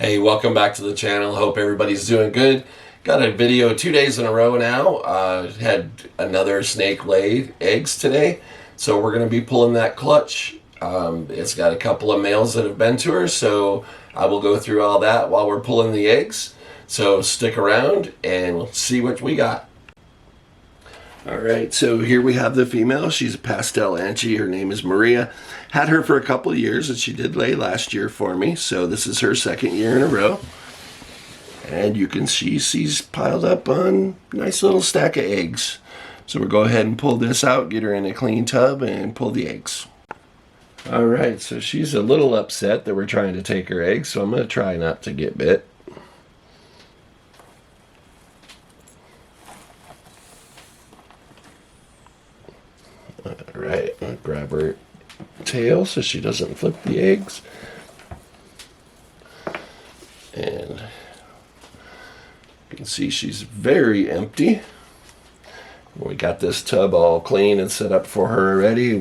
Hey, welcome back to the channel. Hope everybody's doing good. Got a video 2 days in a row now. Had another snake lay eggs today. So we're going to be pulling that clutch. It's got a couple of males that have been to her. So I will go through all that while we're pulling the eggs. So stick around and we'll see what we got. Alright, so here we have the female. She's a pastel Anchi. Her name is Maria. Had her for a couple of years, and she did lay last year for me. So this is her second year in a row. And you can see she's piled up on a nice little stack of eggs. So we'll go ahead and pull this out, get her in a clean tub, and pull the eggs. Alright, so she's a little upset that we're trying to take her eggs, so I'm going to try not to get bit. Alright, I'll grab her tail so she doesn't flip the eggs. And you can see she's very empty. We got this tub all clean and set up for her already.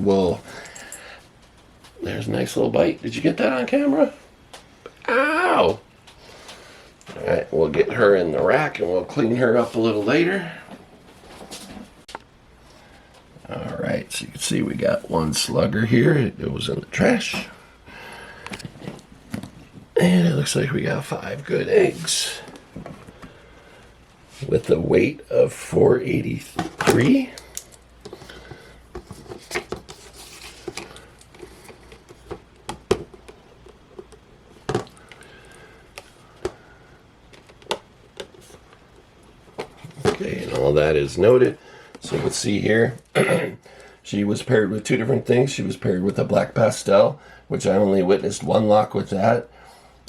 There's a nice little bite. Did you get that on camera? Ow! Alright, we'll get her in the rack and we'll clean her up a little later. Alright, so you can see we got one slugger here. It was in the trash. And it looks like we got 5 good eggs. With a weight of 483. Okay, and all that is noted. So let's see here. She was paired with 2 different things. She was paired with a black pastel, which I only witnessed 1 lock with that.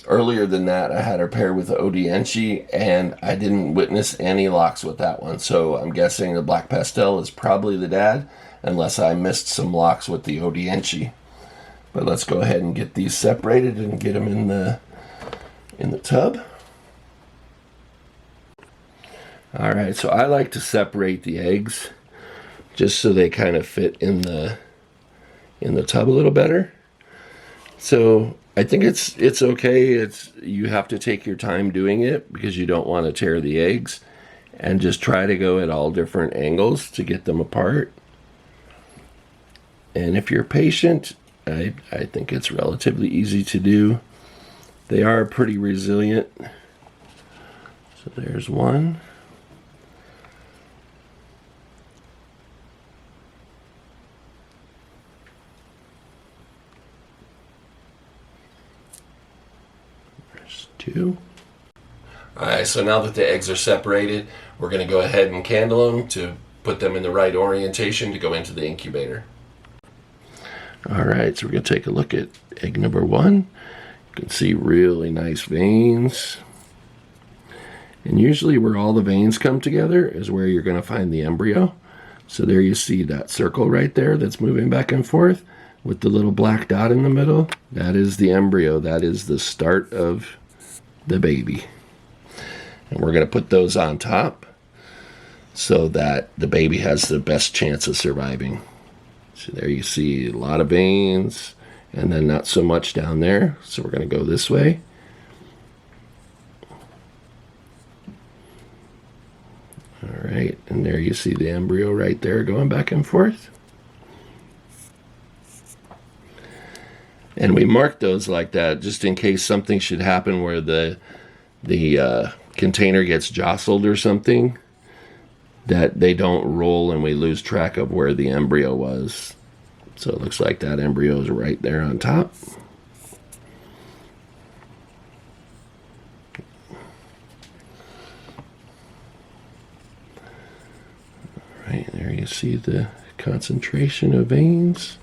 Earlier than that, I had her paired with the Odienchi, and I didn't witness any locks with that one. So I'm guessing the black pastel is probably the dad, unless I missed some locks with the Odienchi. But let's go ahead and get these separated and get them in the tub. Alright, so I like to separate the eggs just so they kind of fit in the tub a little better. So I think it's okay. You have to take your time doing it because you don't want to tear the eggs, and just try to go at all different angles to get them apart. And if you're patient, I think it's relatively easy to do. They are pretty resilient. So there's one. There's 2. Alright, so now that the eggs are separated, we're going to go ahead and candle them to put them in the right orientation to go into the incubator. Alright, so we're going to take a look at egg number 1. You can see really nice veins. And usually where all the veins come together is where you're going to find the embryo. So there you see that circle right there that's moving back and forth with the little black dot in the middle. That is the embryo. That is the start of the baby. And we're going to put those on top so that the baby has the best chance of surviving. So there you see a lot of veins and then not so much down there. So we're going to go this way. Alright, and there you see the embryo right there going back and forth. And we mark those like that just in case something should happen where the container gets jostled or something, that they don't roll and we lose track of where the embryo was. So it looks like that embryo is right there on top. Right there you see the concentration of veins.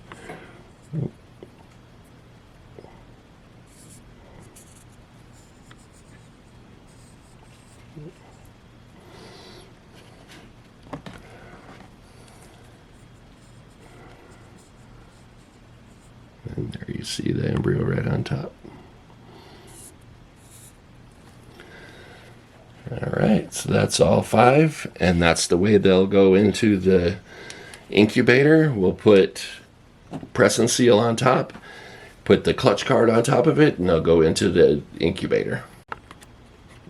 And there you see the embryo right on top. Alright, so that's all 5, and that's the way they'll go into the incubator. We'll put press and seal on top, put the clutch card on top of it, and they'll go into the incubator.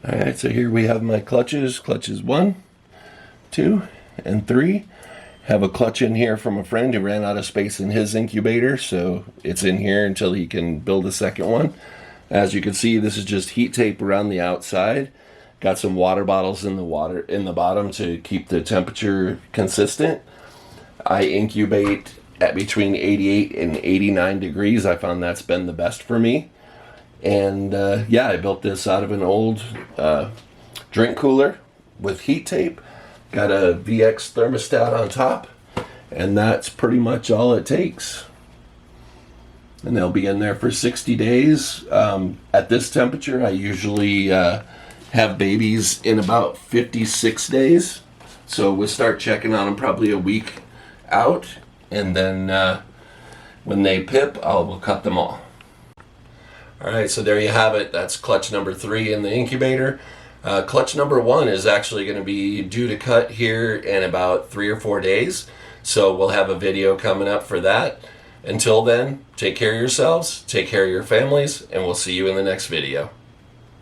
All right, so here we have my clutches. Clutches 1, 2, and 3. Have a clutch in here from a friend who ran out of space in his incubator, so it's in here until he can build a second one. As you can see, this is just heat tape around the outside. Got some water bottles in the bottom to keep the temperature consistent. I incubate at between 88 and 89 degrees. I found that's been the best for me. And yeah, I built this out of an old drink cooler with heat tape. Got a VX thermostat on top, and that's pretty much all it takes. And they'll be in there for 60 days. At this temperature, I usually have babies in about 56 days. So we'll start checking on them probably a week out, and then when they pip, we'll cut them all. All right, so there you have it. That's clutch number 3 in the incubator. Clutch number 1 is actually going to be due to cut here in about 3 or 4 days. So we'll have a video coming up for that. Until then, take care of yourselves, take care of your families, and we'll see you in the next video.